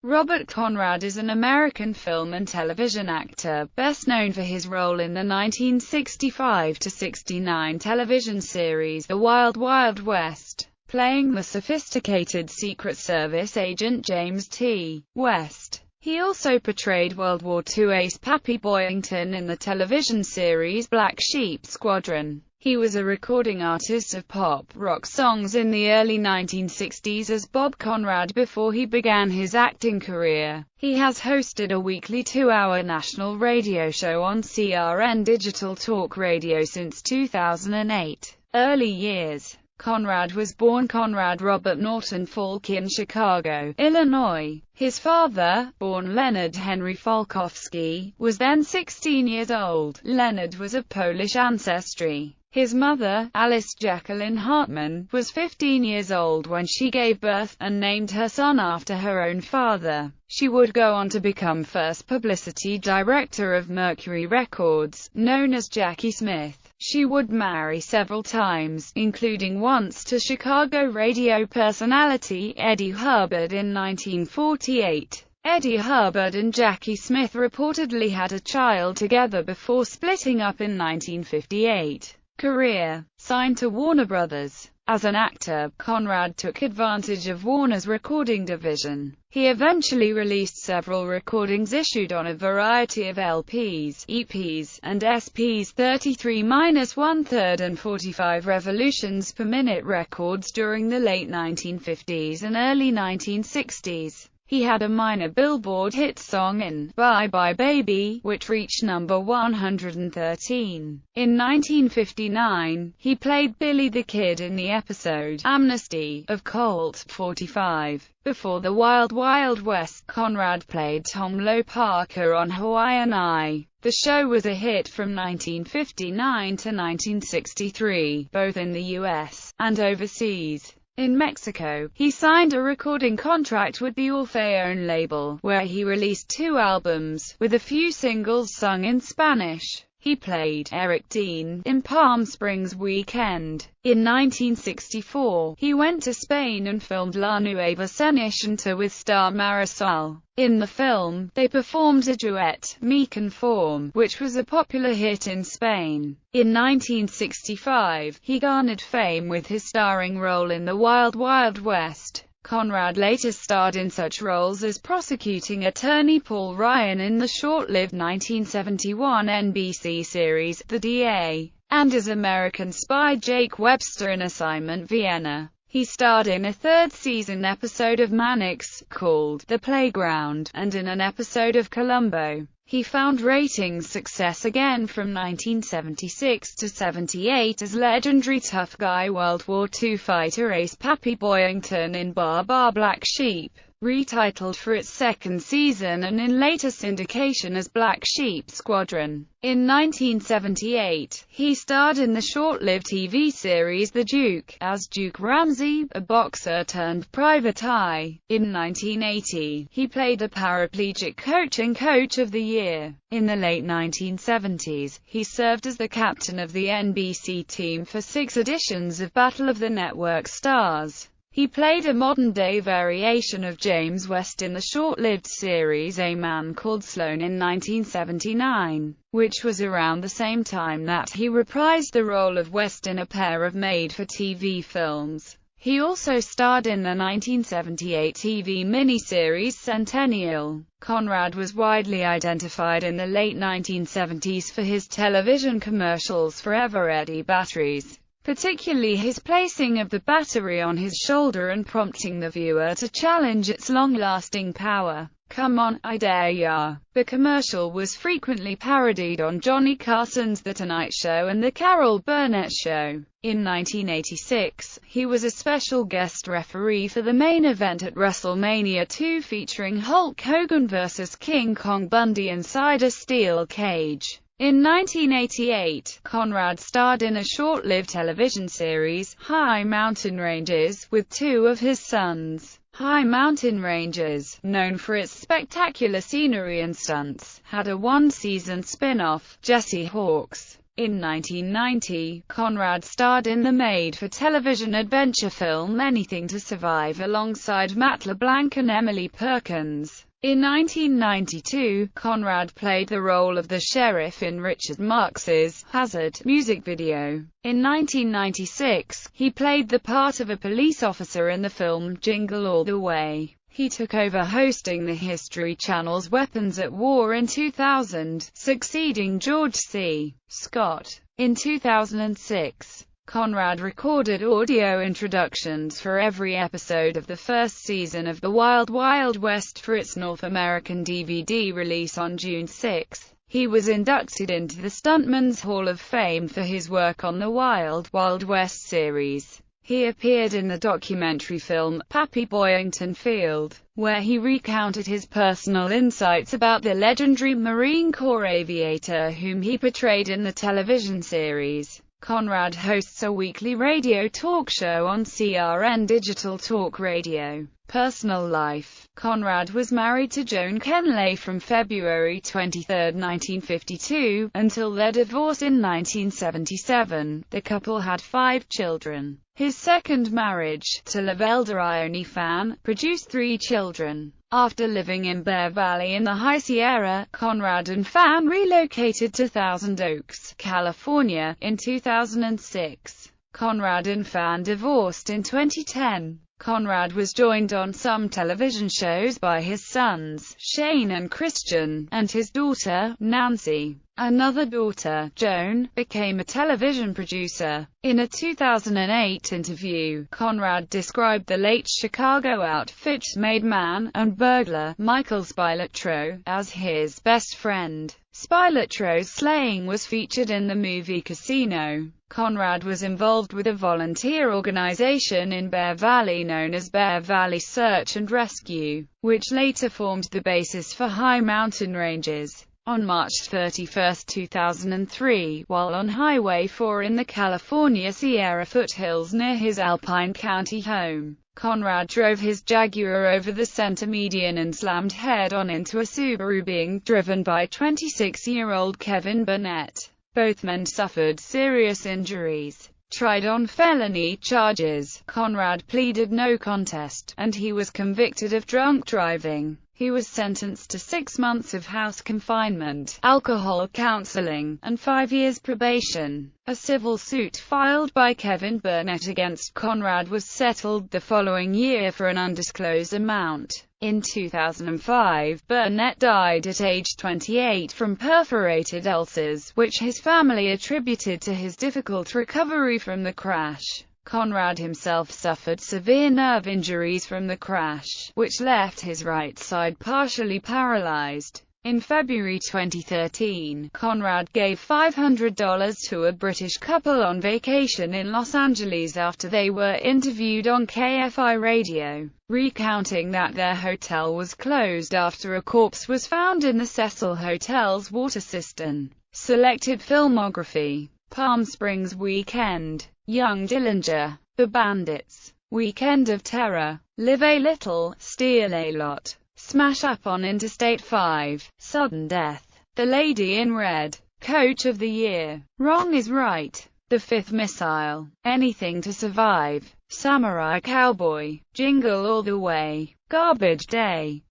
Robert Conrad is an American film and television actor, best known for his role in the 1965–69 television series The Wild Wild West, playing the sophisticated Secret Service agent James T. West. He also portrayed World War II ace Pappy Boyington in the television series Black Sheep Squadron. He was a recording artist of pop-rock songs in the early 1960s as Bob Conrad before he began his acting career. He has hosted a weekly 2-hour national radio show on CRN Digital Talk Radio since 2008. Early years. Conrad was born Conrad Robert Norton Falk in Chicago, Illinois. His father, born Leonard Henry Falkowski, was then 16 years old. Leonard was of Polish ancestry. His mother, Alice Jacqueline Hartman, was 15 years old when she gave birth, and named her son after her own father. She would go on to become first publicity director of Mercury Records, known as Jackie Smith. She would marry several times, including once to Chicago radio personality Eddie Hubbard in 1948. Eddie Hubbard and Jackie Smith reportedly had a child together before splitting up in 1958. Career. Signed to Warner Brothers. As an actor, Conrad took advantage of Warner's recording division. He eventually released several recordings issued on a variety of LPs, EPs, and SPs 33-1/3 and 45 revolutions per minute records during the late 1950s and early 1960s. He had a minor Billboard hit song in Bye Bye Baby, which reached number 113. In 1959, he played Billy the Kid in the episode Amnesty of Colt 45. Before The Wild Wild West, Conrad played Tom Low Parker on Hawaiian Eye. The show was a hit from 1959 to 1963, both in the US and overseas. In Mexico, he signed a recording contract with the Orfeon label, where he released 2 albums, with a few singles sung in Spanish. He played Eric Dean in Palm Springs Weekend. In 1964, he went to Spain and filmed La Nueva Cenicienta with star Marisol. In the film, they performed a duet, Me Conform, which was a popular hit in Spain. In 1965, he garnered fame with his starring role in The Wild Wild West. Conrad later starred in such roles as prosecuting attorney Paul Ryan in the short-lived 1971 NBC series, The DA, and as American spy Jake Webster in Assignment Vienna. He starred in a third-season episode of Mannix, called The Playground, and in an episode of Columbo. He found ratings success again from 1976 to 78 as legendary tough guy World War II fighter ace Pappy Boyington in Bar Bar Black Sheep, retitled for its second season and in later syndication as Black Sheep Squadron. In 1978, he starred in the short-lived TV series The Duke, as Duke Ramsey, a boxer-turned-private eye. In 1980, he played a paraplegic coaching Coach of the Year. In the late 1970s, he served as the captain of the NBC team for 6 editions of Battle of the Network Stars. He played a modern-day variation of James West in the short-lived series A Man Called Sloan in 1979, which was around the same time that he reprised the role of West in a pair of made-for-TV films. He also starred in the 1978 TV miniseries Centennial. Conrad was widely identified in the late 1970s for his television commercials for Ever Ready batteries, particularly his placing of the battery on his shoulder and prompting the viewer to challenge its long-lasting power. Come on, I dare ya. The commercial was frequently parodied on Johnny Carson's The Tonight Show and The Carol Burnett Show. In 1986, he was a special guest referee for the main event at WrestleMania 2 featuring Hulk Hogan vs. King Kong Bundy inside a steel cage. In 1988, Conrad starred in a short-lived television series, High Mountain Ranges, with 2 of his sons. High Mountain Ranges, known for its spectacular scenery and stunts, had a one-season spin-off, Jesse Hawks. In 1990, Conrad starred in the made-for-television adventure film Anything to Survive alongside Matt LeBlanc and Emily Perkins. In 1992, Conrad played the role of the sheriff in Richard Marx's Hazard music video. In 1996, he played the part of a police officer in the film Jingle All the Way. He took over hosting the History Channel's Weapons at War in 2000, succeeding George C. Scott. In 2006, Conrad recorded audio introductions for every episode of the first season of The Wild Wild West for its North American DVD release on June 6. He was inducted into the Stuntman's Hall of Fame for his work on the Wild Wild West series. He appeared in the documentary film, Pappy Boyington Field, where he recounted his personal insights about the legendary Marine Corps aviator whom he portrayed in the television series. Conrad hosts a weekly radio talk show on CRN Digital Talk Radio. Personal life. Conrad was married to Joan Kenley from February 23, 1952, until their divorce in 1977. The couple had 5 children. His second marriage, to Lavelda Ione Fan, produced 3 children. After living in Bear Valley in the High Sierra, Conrad and Fan relocated to Thousand Oaks, California, in 2006. Conrad and Fan divorced in 2010. Conrad was joined on some television shows by his sons, Shane and Christian, and his daughter, Nancy. Another daughter, Joan, became a television producer. In a 2008 interview, Conrad described the late Chicago Outfit's made man and burglar, Michael Spilatro, as his best friend. Spilatro's slaying was featured in the movie Casino. Conrad was involved with a volunteer organization in Bear Valley known as Bear Valley Search and Rescue, which later formed the basis for high mountain ranges. On March 31, 2003, while on Highway 4 in the California Sierra foothills near his Alpine County home, Conrad drove his Jaguar over the center median and slammed head-on into a Subaru being driven by 26-year-old Kevin Burnett. Both men suffered serious injuries. Tried on felony charges, Conrad pleaded no contest, and he was convicted of drunk driving. He was sentenced to 6 months of house confinement, alcohol counseling, and 5 years probation. A civil suit filed by Kevin Burnett against Conrad was settled the following year for an undisclosed amount. In 2005, Burnett died at age 28 from perforated ulcers, which his family attributed to his difficult recovery from the crash. Conrad himself suffered severe nerve injuries from the crash, which left his right side partially paralyzed. In February 2013, Conrad gave $500 to a British couple on vacation in Los Angeles after they were interviewed on KFI radio, recounting that their hotel was closed after a corpse was found in the Cecil Hotel's water cistern. Selected filmography: Palm Springs Weekend, Young Dillinger, The Bandits, Weekend of Terror, Live a Little, Steal a Lot, Smash Up on Interstate 5, Sudden Death, The Lady in Red, Coach of the Year, Wrong is Right, The Fifth Missile, Anything to Survive, Samurai Cowboy, Jingle All the Way, Garbage Day.